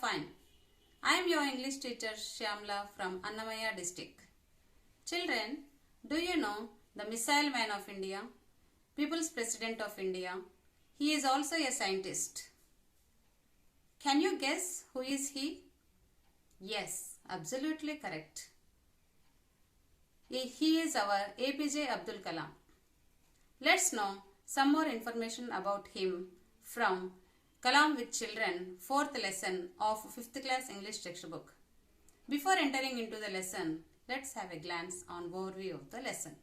fine. I am your English teacher Shyamla from Annamaya district. Children, do you know the Missile Man of India, People's President of India? He is also a scientist. Can you guess who is he? Yes, absolutely correct. He is our APJ Abdul Kalam. Let's know some more information about him from Kalam with Children, 4th lesson of 5th class English textbook. Before entering into the lesson, let's have a glance on overview of the lesson.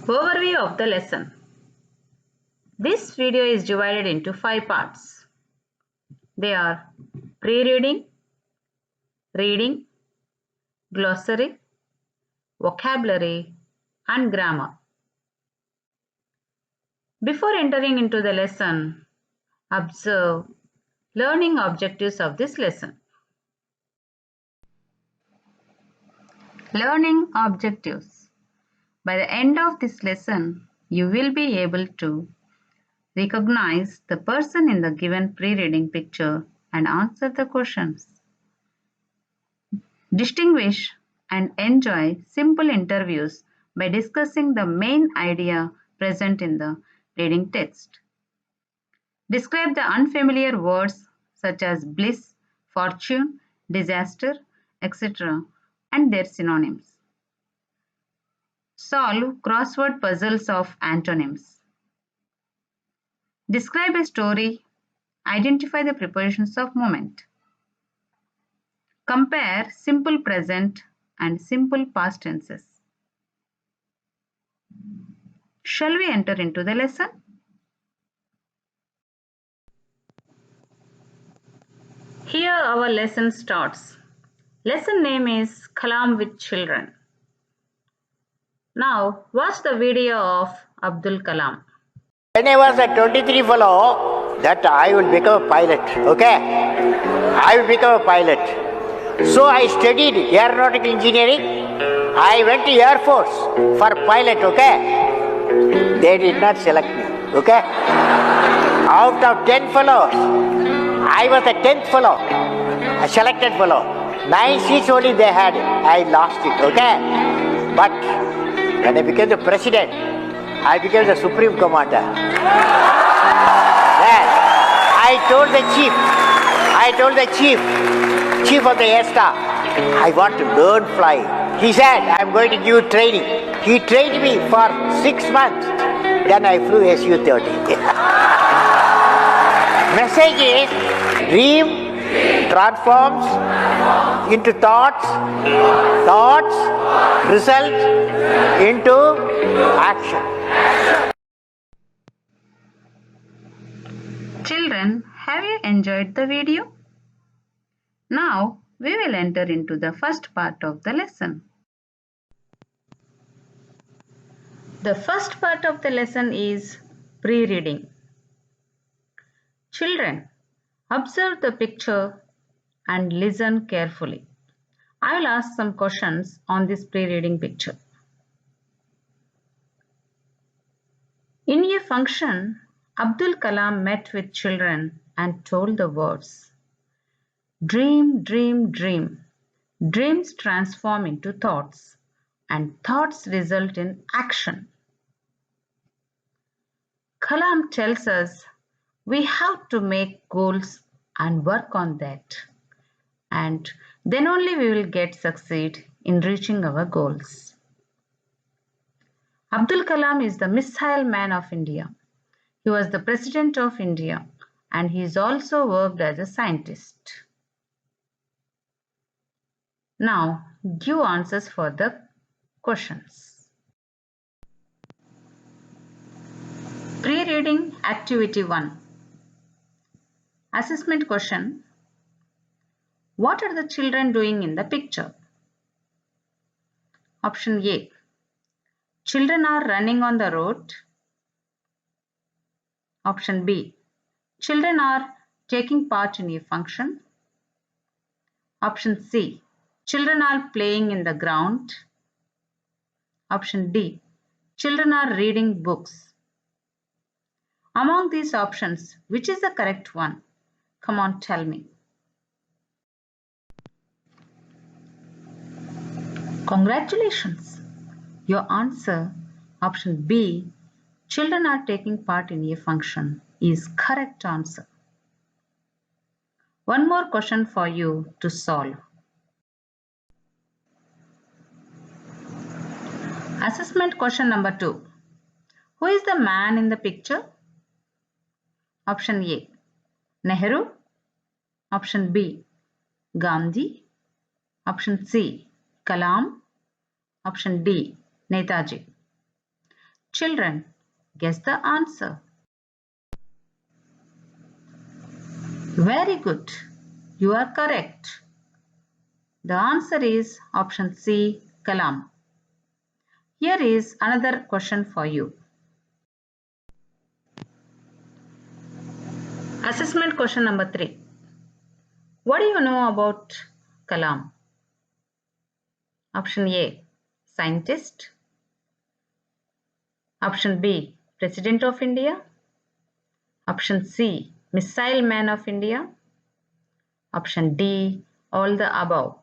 Overview of the lesson. This video is divided into 5 parts. They are pre-reading, reading, glossary, vocabulary, and grammar. Before entering into the lesson, observe learning objectives of this lesson. Learning objectives. By the end of this lesson, you will be able to recognize the person in the given pre-reading picture and answer the questions. Distinguish and enjoy simple interviews by discussing the main idea present in the reading text. Describe the unfamiliar words such as bliss, fortune, disaster, etc. and their synonyms. Solve crossword puzzles of antonyms. Describe a story. Identify the prepositions of moment. Compare simple present and simple past tenses. Shall we enter into the lesson? Here our lesson starts. Lesson name is Kalam with Children. Now watch the video of Abdul Kalam. When I was a 23 fellow, that I will become a pilot, okay? I will become a pilot. So I studied aeronautical engineering. I went to Air Force for pilot, okay? They did not select me, okay? Out of 10 fellows, I was the 10th fellow, a selected fellow. 9 seats only they had, I lost it, okay? But when I became the president, I became the supreme commander. Then I told the chief of the air staff, I want to learn flying. He said, I am going to give you training. He trained me for 6 months. Then I flew Su-30. Message is, dream transforms into thoughts, thoughts result into action. Children, have you enjoyed the video? Now we will enter into the first part of the lesson. The first part of the lesson is pre-reading. Children, observe the picture and listen carefully. I will ask some questions on this pre-reading picture. In a function, Abdul Kalam met with children and told the words, dream, dream, dream. Dreams transform into thoughts and thoughts result in action. Kalam tells us we have to make goals and work on that. And then only we will succeed in reaching our goals. Abdul Kalam is the Missile Man of India. He was the President of India and he has also worked as a scientist. Now give answers for the questions. Pre-reading activity 1. Assessment question. What are the children doing in the picture? Option A. Children are running on the road. Option B. Children are taking part in a function. Option C. Children are playing in the ground. Option D. Children are reading books. Among these options, which is the correct one? Come on, tell me. Congratulations! Your answer, option B, children are taking part in a function, is correct answer. One more question for you to solve. Assessment question number 2. Who is the man in the picture? Option A, Nehru. Option B, Gandhi. Option C, Kalam. Option D, Netaji. Children, guess the answer. Very good. You are correct. The answer is option C, Kalam. Here is another question for you. Assessment question number 3. What do you know about Kalam? Option A, scientist. Option B, President of India. Option C, Missile Man of India. Option D, all the above.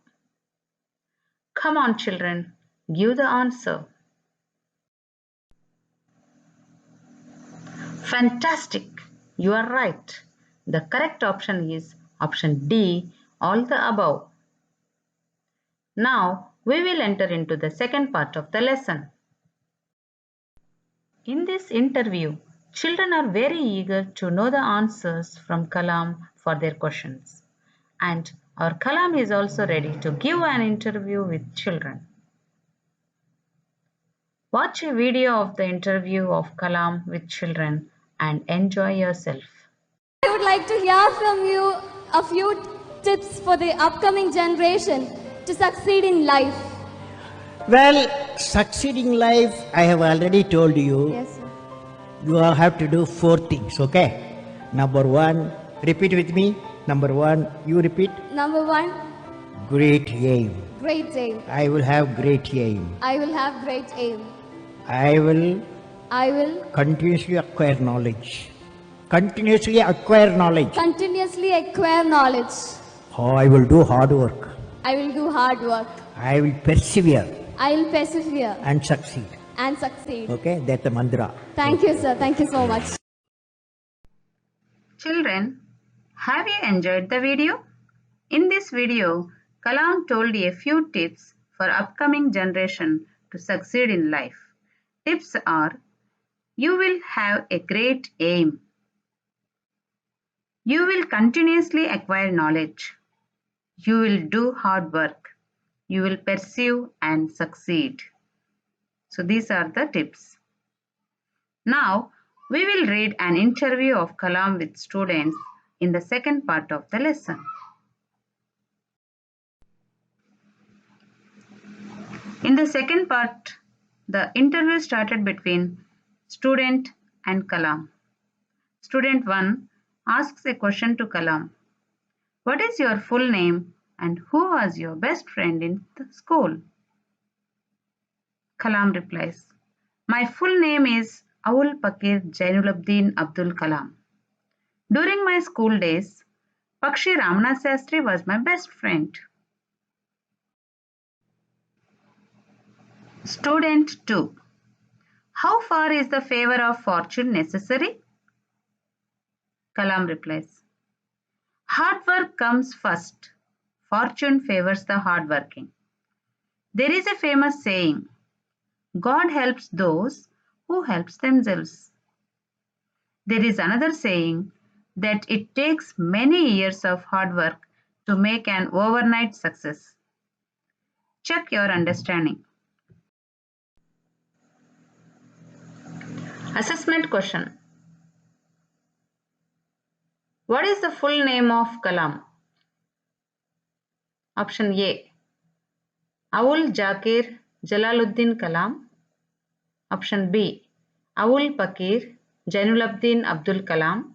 Come on, children, give the answer. Fantastic! You are right. The correct option is option D, all the above. Now we will enter into the second part of the lesson. In this interview, children are very eager to know the answers from Kalam for their questions. And our Kalam is also ready to give an interview with children. Watch a video of the interview of Kalam with children and enjoy yourself. I would like to hear from you a few tips for the upcoming generation to succeed in life. Well, succeeding life, I have already told you. Yes, sir. You have to do 4 things, okay? Number 1, repeat with me. Number 1, you repeat. Number 1, Great aim. great aim. I will have great aim. I will have great aim. I will I will continuously acquire knowledge. Continuously acquire knowledge. continuously acquire knowledge. Oh, I will do hard work. I will do hard work. I will persevere I will persevere and succeed. and succeed. Okay, that's the mantra. Thank you, sir. Thank you so much. Children, have you enjoyed the video? In this video, Kalam told a few tips for upcoming generation to succeed in life. Tips are: you will have a great aim. You will continuously acquire knowledge. You will do hard work. You will pursue and succeed. So these are the tips. Now we will read an interview of Kalam with students in the second part of the lesson. In the second part, the interview started between student and Kalam. Student 1 asks a question to Kalam. What is your full name and who was your best friend in the school? Kalam replies, my full name is Awul Pakir Jainuluddin Abdul Kalam. During my school days, Pakshi Ramnath Sastri was my best friend. Student 2. How far is the favor of fortune necessary? Kalam replies, hard work comes first. Fortune favors the hardworking. There is a famous saying, God helps those who helps themselves. There is another saying that it takes many years of hard work to make an overnight success. Check your understanding. Assessment question. What is the full name of Kalam? Option A, Awul Jakir Jalaluddin Kalam. Option B, Awul Pakir Jainuluddin Abdul Kalam.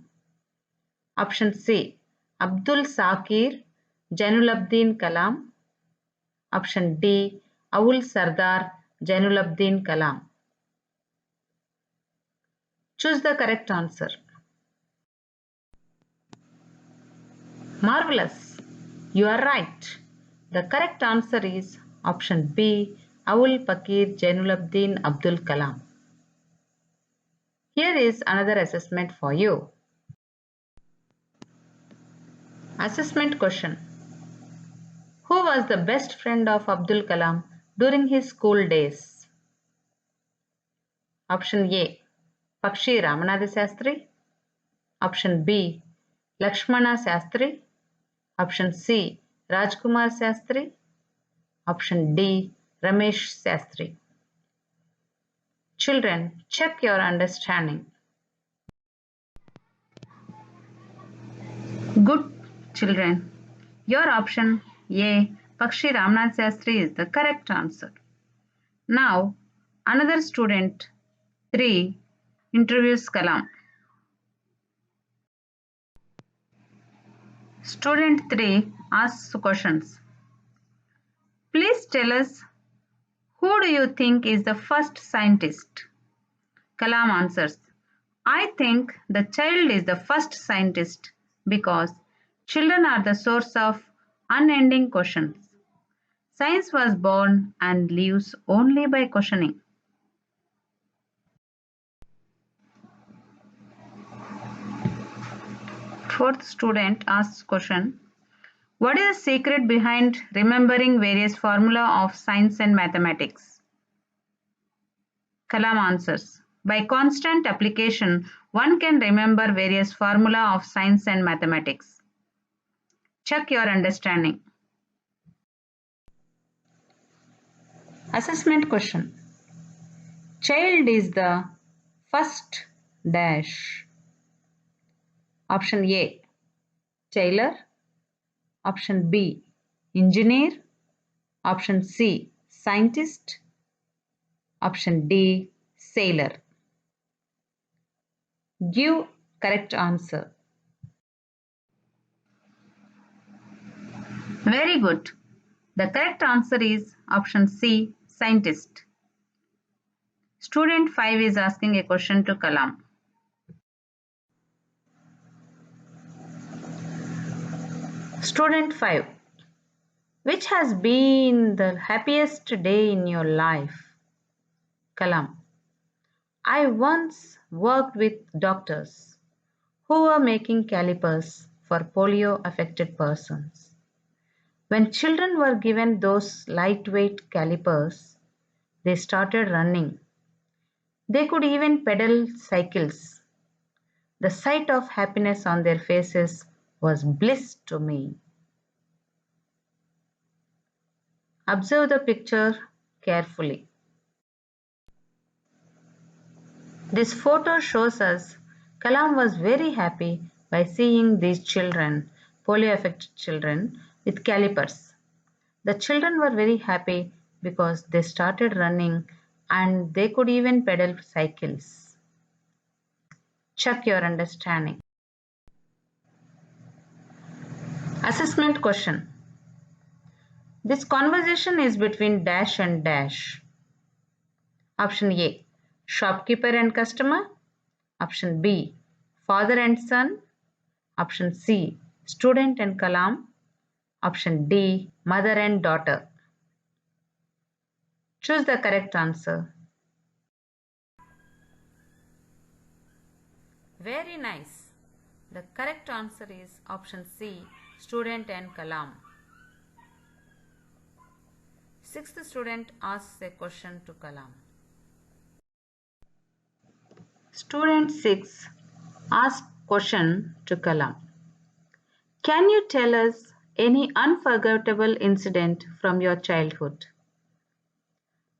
Option C, Abdul Sakir Jainuluddin Kalam. Option D, Awul Sardar Jainuluddin Kalam. Choose the correct answer. Marvelous! You are right. The correct answer is option B, Abul Pakir Jainuddin Abdul Kalam. Here is another assessment for you. Assessment question. Who was the best friend of Abdul Kalam during his school days? Option A, Pakshi Ramanatha Shastri. Option B, Lakshmana Shastri. Option C, Rajkumar Shastri. Option D, Ramesh Shastri. Children, check your understanding. Good children. Your option A, Pakshi Ramnath Shastri is the correct answer. Now, another student 3 interviews Kalam. Student 3 asks questions. Please tell us, who do you think is the first scientist? Kalam answers, I think the child is the first scientist because children are the source of unending questions. Science was born and lives only by questioning. Fourth student asks question, what is the secret behind remembering various formula of science and mathematics? Kalam answers, by constant application, one can remember various formula of science and mathematics. Check your understanding. Assessment question. Child is the first dash. Option A, tailor. Option B, engineer. Option C, scientist. Option D, sailor. Give correct answer. Very good. The correct answer is option C, scientist. Student 5 is asking a question to Kalam. Student 5. Which has been the happiest day in your life? Kalam. I once worked with doctors who were making calipers for polio affected persons. When children were given those lightweight calipers, they started running. They could even pedal cycles. The sight of happiness on their faces was bliss to me. Observe the picture carefully. This photo shows us Kalam was very happy by seeing these children, polio-affected children, with calipers. The children were very happy because they started running and they could even pedal cycles. Check your understanding. Assessment question. This conversation is between dash and dash. Option A, shopkeeper and customer. Option B, father and son. Option C, student and Kalam. Option D, mother and daughter. Choose the correct answer. Very nice. The correct answer is option C, student and Kalam. Sixth student asks a question to Kalam. Student 6 asks question to Kalam. Can you tell us any unforgettable incident from your childhood?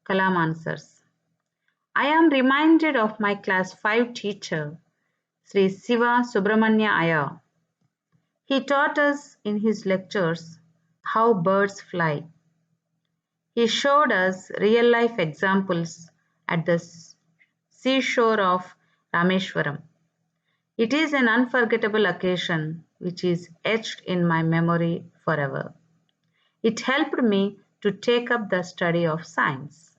Kalam answers, I am reminded of my class 5 teacher, Sri Siva Subramanya Iyer. He taught us in his lectures how birds fly. He showed us real-life examples at the seashore of Rameshwaram. It is an unforgettable occasion which is etched in my memory forever. It helped me to take up the study of science.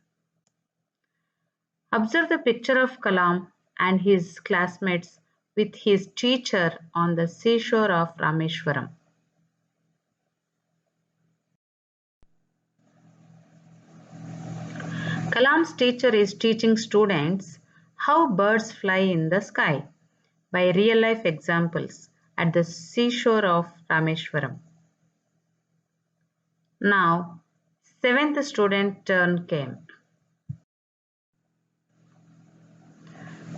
Observe the picture of Kalam and his classmates with his teacher on the seashore of Rameshwaram. Kalam's teacher is teaching students how birds fly in the sky by real-life examples at the seashore of Rameshwaram. Now, 7th student turn came.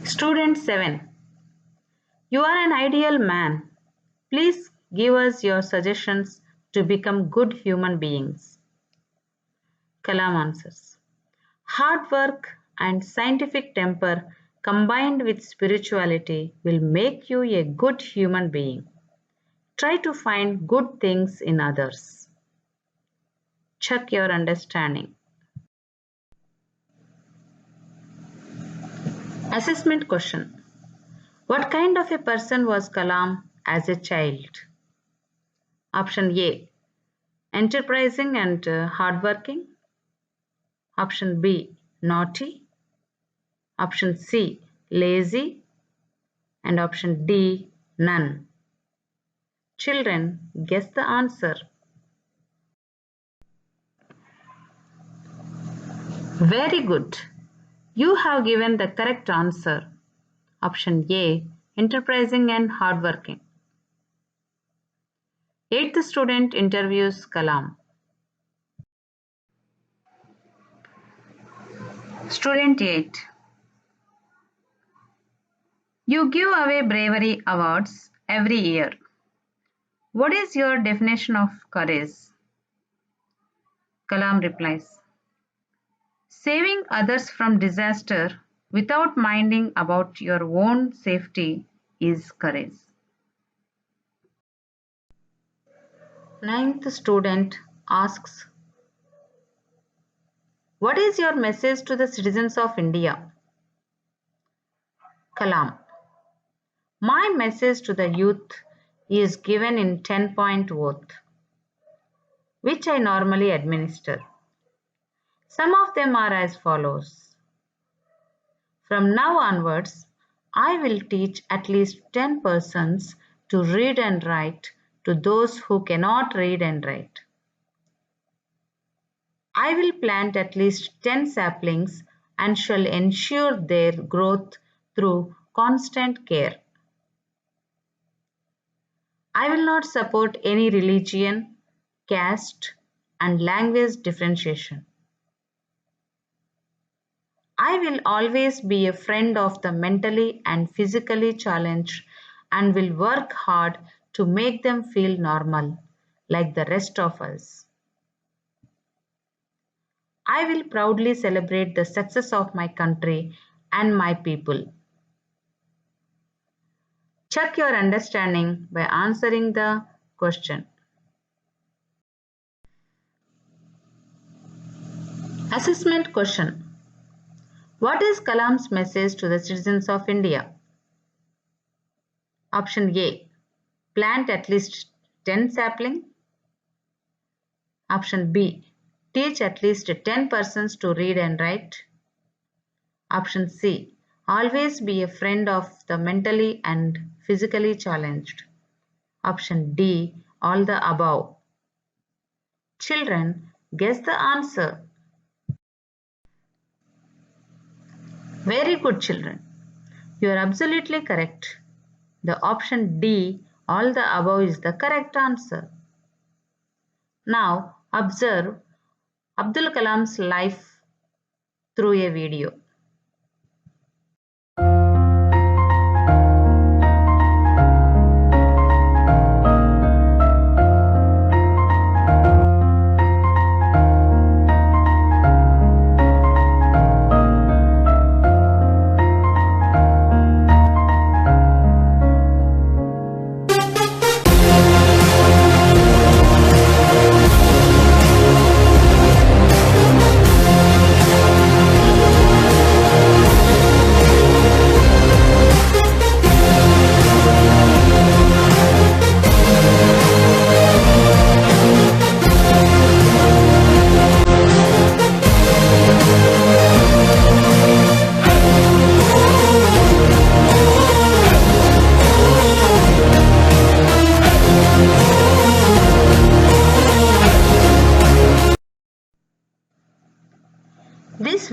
Student 7. You are an ideal man. Please give us your suggestions to become good human beings. Kalam answers. Hard work and scientific temper combined with spirituality will make you a good human being. Try to find good things in others. Check your understanding. Assessment question. What kind of a person was Kalam as a child? Option A. Enterprising and hardworking. Option B. Naughty. Option C. Lazy. And option D. None. Children, guess the answer. Very good. You have given the correct answer. Option A. Enterprising and hardworking. 8th student interviews Kalam. Student 8. You give away bravery awards every year. What is your definition of courage? Kalam replies. Saving others from disaster without minding about your own safety is courage. 9th student asks, what is your message to the citizens of India? Kalam. My message to the youth is given in 10-point oath, which I normally administer. Some of them are as follows. From now onwards, I will teach at least 10 persons to read and write to those who cannot read and write. I will plant at least 10 saplings and shall ensure their growth through constant care. I will not support any religion, caste, and language differentiation. I will always be a friend of the mentally and physically challenged and will work hard to make them feel normal, like the rest of us. I will proudly celebrate the success of my country and my people. Check your understanding by answering the question. Assessment question. What is Kalam's message to the citizens of India? Option A. Plant at least 10 saplings. Option B. Teach at least 10 persons to read and write. Option C. Always be a friend of the mentally and physically challenged. Option D. All the above. Children, guess the answer. Very good, children. You are absolutely correct. The option D, all the above, is the correct answer. Now, observe Abdul Kalam's life through a video.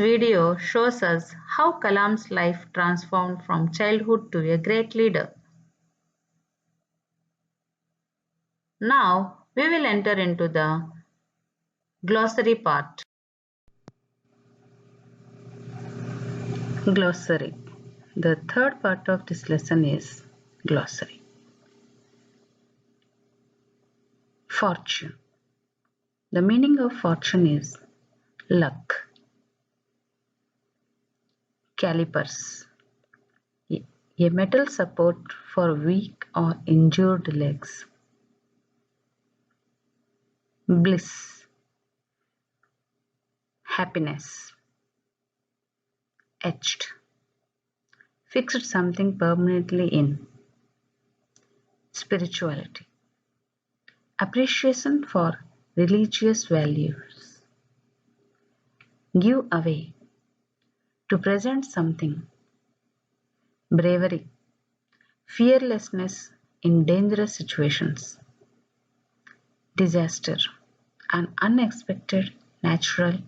video shows us how Kalam's life transformed from childhood to a great leader. Now we will enter into the glossary part. Glossary. The third part of this lesson is glossary. Fortune. The meaning of fortune is luck. Calipers. A metal support for weak or injured legs. Bliss. Happiness. Etched. Fixed something permanently in. Spirituality. Appreciation for religious values. Give away. To present something. Bravery. Fearlessness in dangerous situations. Disaster. An unexpected natural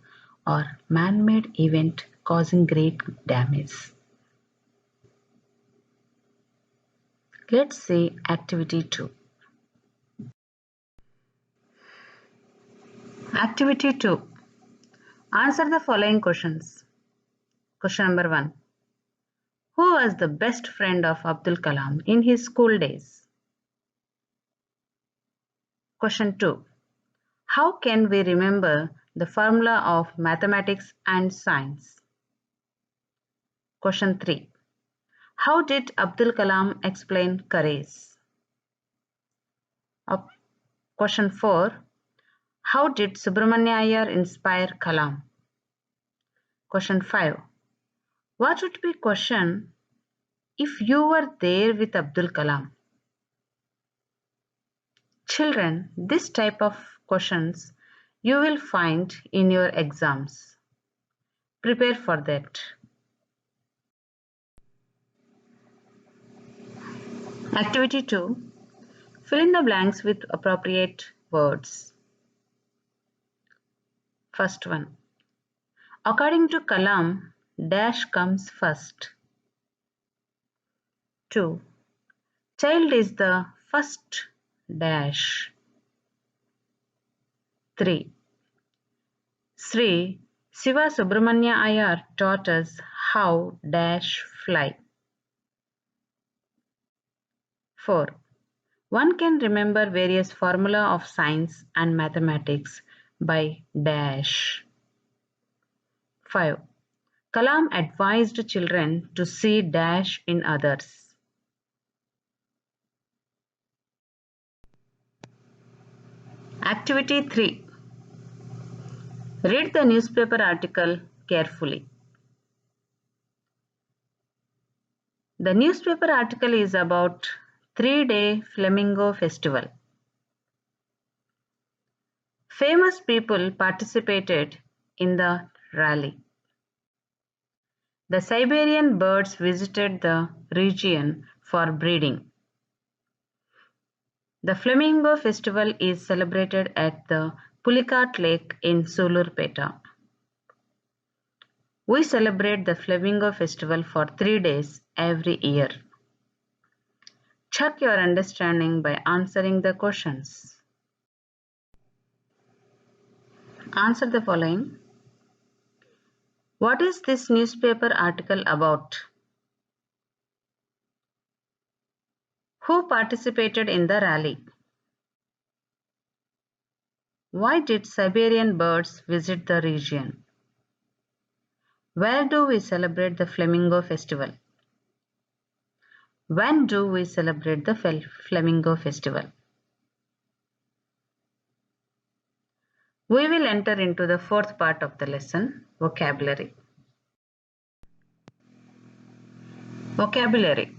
or man-made event causing great damage. Let's see activity 2. Activity 2. Answer the following questions. Question number 1. Who was the best friend of Abdul Kalam in his school days? Question 2. How can we remember the formula of mathematics and science? Question 3. How did Abdul Kalam explain courage? Question 4. How did Subramanya Iyer inspire Kalam? Question 5. What would be question if you were there with Abdul Kalam? Children, this type of questions you will find in your exams. Prepare for that. Activity 2. Fill in the blanks with appropriate words. First one. According to Kalam, dash comes first. 2. Child is the first dash. 3. Sri Siva Subramanya Iyer taught us how dash fly. 4. One can remember various formula of science and mathematics by dash. 5. Kalam advised children to see dash in others. Activity 3. Read the newspaper article carefully. The newspaper article is about 3-day Flamingo Festival. Famous people participated in the rally. The Siberian birds visited the region for breeding. The Flamingo Festival is celebrated at the Pulicat Lake in Sulurpeta. We celebrate the Flamingo Festival for 3 days every year. Check your understanding by answering the questions. Answer the following. What is this newspaper article about? Who participated in the rally? Why did Siberian birds visit the region? Where do we celebrate the Flamingo Festival? When do we celebrate the Flamingo Festival? We will enter into the fourth part of the lesson, vocabulary. Vocabulary.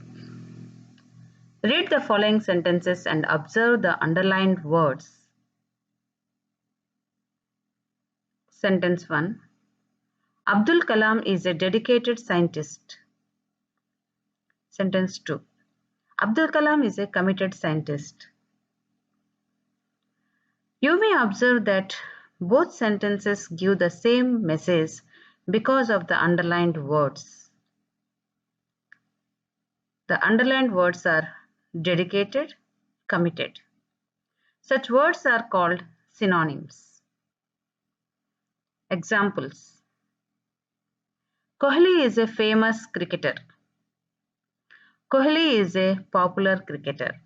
Read the following sentences and observe the underlined words. Sentence 1. Abdul Kalam is a dedicated scientist. Sentence 2. Abdul Kalam is a committed scientist. You may observe that both sentences give the same message because of the underlined words. The underlined words are dedicated, committed. Such words are called synonyms. Examples: Kohli is a famous cricketer. Kohli is a popular cricketer.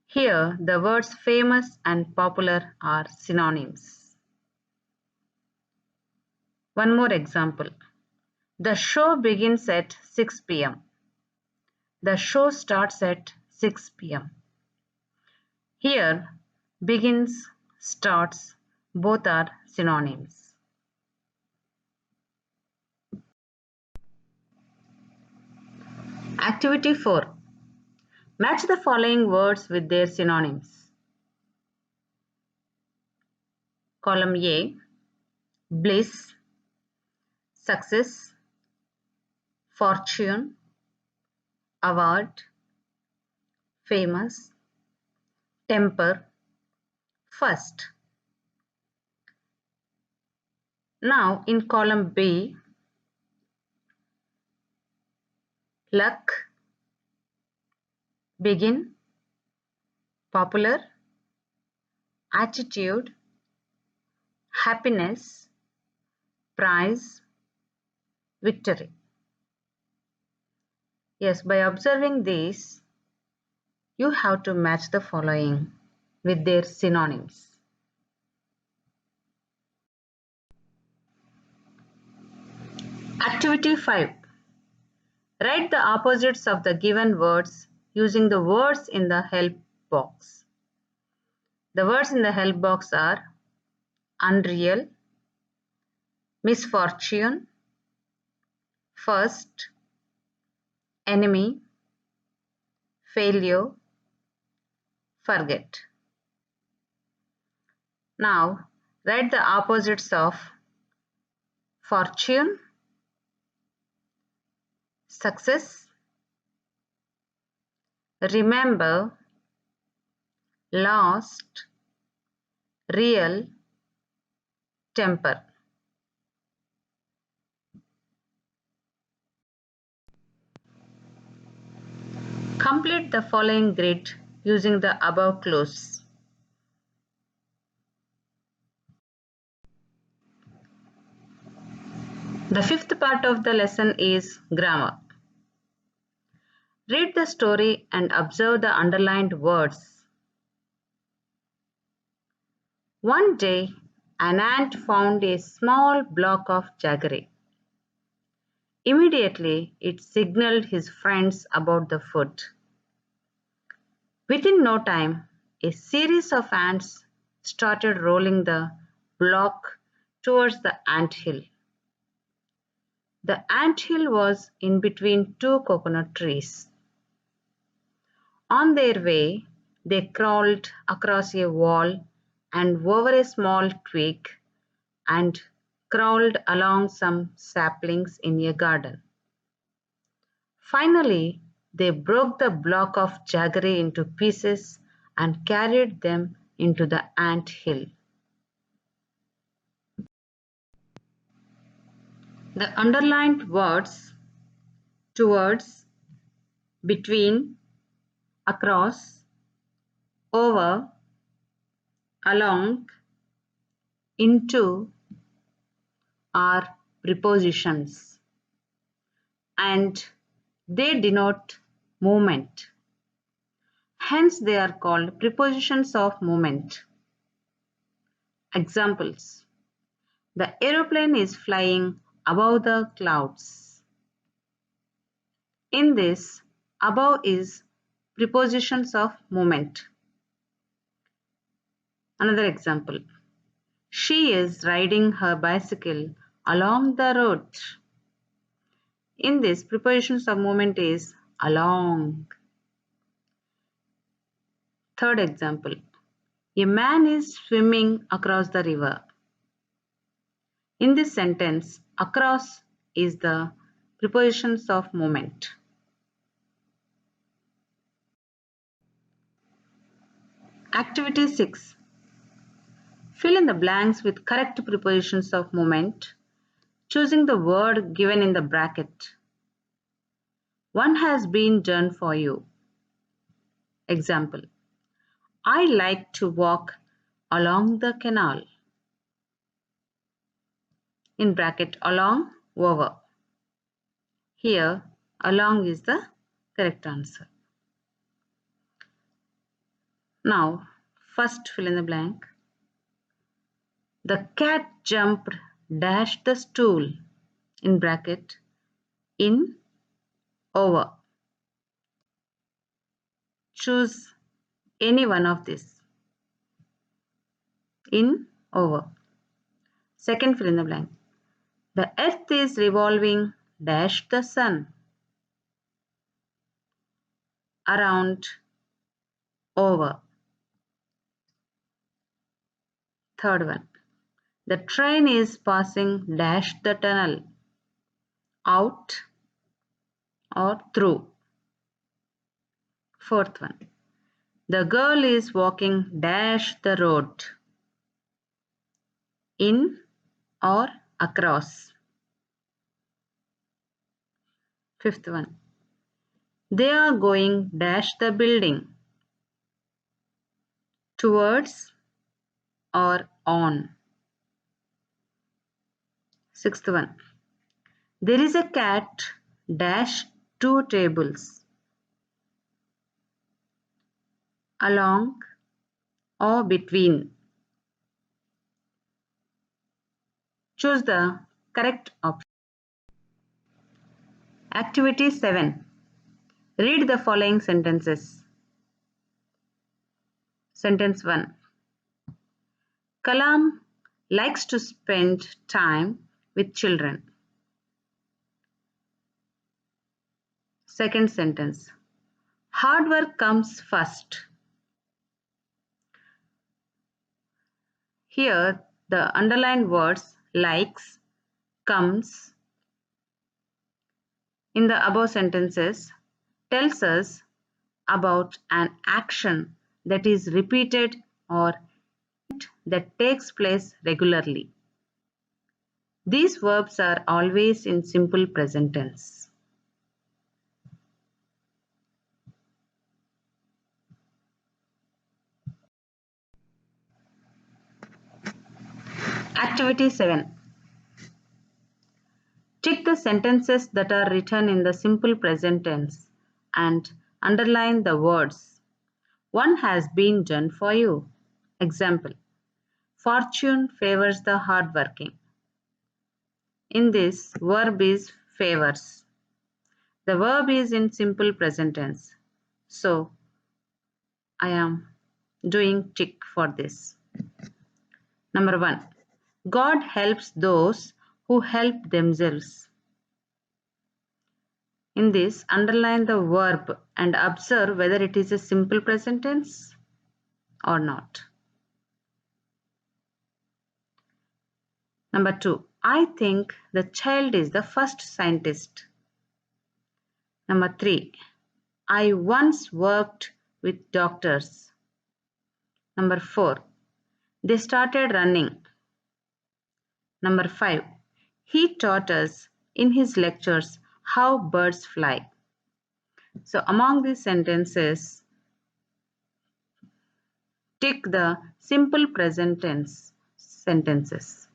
Here, the words famous and popular are synonyms. One more example. The show begins at 6 p.m. The show starts at 6 p.m. Here, begins, starts, both are synonyms. Activity 4. Match the following words with their synonyms. Column A, bliss, success, fortune, award, famous, temper, first. Now in column B, luck, begin, popular, attitude, happiness, prize, victory. Yes, by observing these, you have to match the following with their synonyms. Activity 5. Write the opposites of the given words using the words in the help box. The words in the help box are unreal, misfortune, first, enemy, failure, forget. Now, write the opposites of fortune, success, remember, lost, real, temper. Complete the following grid using the above clues. The fifth part of the lesson is grammar. Read the story and observe the underlined words. One day, an ant found a small block of jaggery. Immediately, it signaled his friends about the food. Within no time, a series of ants started rolling the block towards the anthill. The anthill was in between two coconut trees. On their way, they crawled across a wall and over a small twig and crawled along some saplings in a garden. Finally, they broke the block of jaggery into pieces and carried them into the ant hill. The underlined words towards, between, across, over, along, into are prepositions and they denote movement. Hence, they are called prepositions of movement. Examples: the aeroplane is flying above the clouds. In this, above is prepositions of movement. Another example: she is riding her bicycle along the road. In this, prepositions of movement is along. Third example: a man is swimming across the river. In this sentence, across is the prepositions of movement. Activity 6. Fill in the blanks with correct prepositions of movement choosing the word given in the bracket. One has been done for you. Example: I like to walk along the canal. In bracket, along, over. Here, along is the correct answer. Now, first fill in the blank. The cat jumped dash the stool. In bracket, in, over. Choose any one of these. In, over. Second fill in the blank. The earth is revolving dash the sun. Around, over. Third one. The train is passing dash the tunnel. Out or through. Fourth one. The girl is walking dash the road. In or across. Fifth one. They are going dash the building. Towards or on. Sixth one. There is a cat dash two tables. Along or between. Choose the correct option. Activity 7. Read the following sentences. Sentence 1. Kalam likes to spend time with children. Second sentence. Hard work comes first. Here the underlined words likes, comes in the above sentences tells us about an action that is repeated or that takes place regularly. These verbs are always in simple present tense. Activity 7. Tick the sentences that are written in the simple present tense and underline the words. One has been done for you. Example: fortune favors the hardworking. In this, verb is favors. The verb is in simple present tense. So, I am doing tick for this. Number 1. God helps those who help themselves. In this, underline the verb and observe whether it is a simple present tense or not. Number 2. I think the child is the first scientist. Number 3. I once worked with doctors. Number 4. They started running. Number 5. He taught us in his lectures how birds fly. So among these sentences, tick the simple present tense sentences.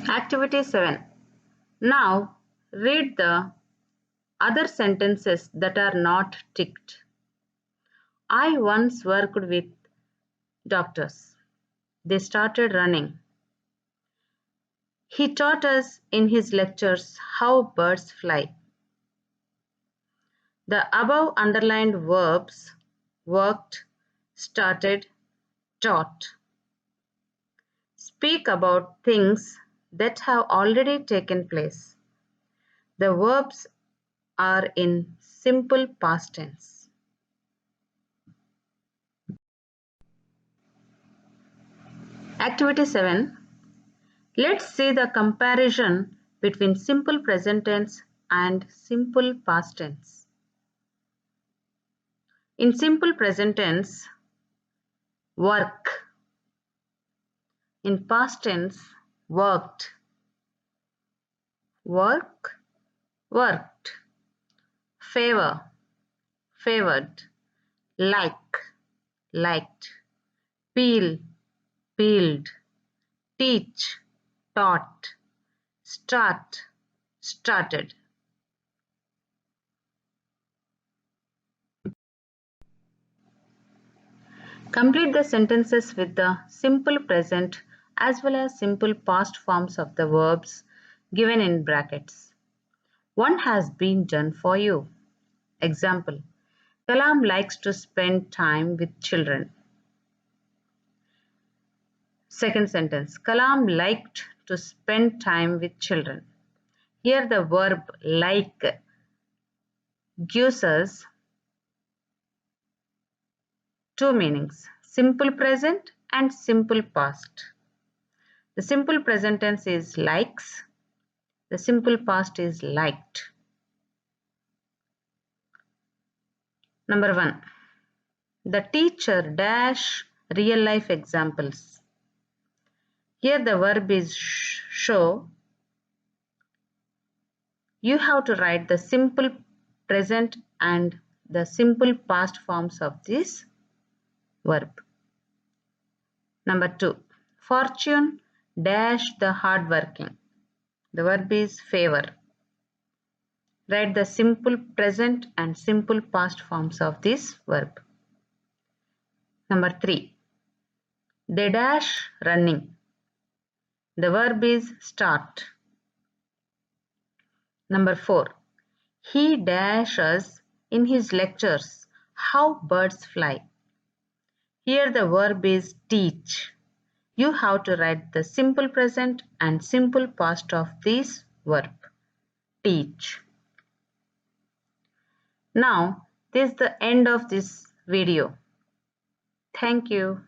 Activity 7. Now read the other sentences that are not ticked. I once worked with doctors. They started running. He taught us in his lectures how birds fly. The above underlined verbs worked, started, taught speak about things that have already taken place. The verbs are in simple past tense. Activity 7. Let's see the comparison between simple present tense and simple past tense. In simple present tense, work In past tense, worked. Work, worked. Favor, favored. Like, liked. Peel, peeled. Teach, taught. Start, started. Complete the sentences with the simple present as well as simple past forms of the verbs given in brackets. One has been done for you. Example, Kalam likes to spend time with children. Second sentence, Kalam liked to spend time with children. Here the verb like gives us two meanings, simple present and simple past. The simple present tense is likes, the simple past is liked. Number 1. The teacher dash real life examples. Here the verb is show. You have to write the simple present and the simple past forms of this verb. Number 2. Fortune dash the hardworking. The verb is favor. Write the simple present and simple past forms of this verb. Number 3. They dash running. The verb is start. Number 4. He dashes in his lectures how birds fly. Here the verb is teach. You have to write the simple present and simple past of this verb. Teach. Now, this is the end of this video. Thank you.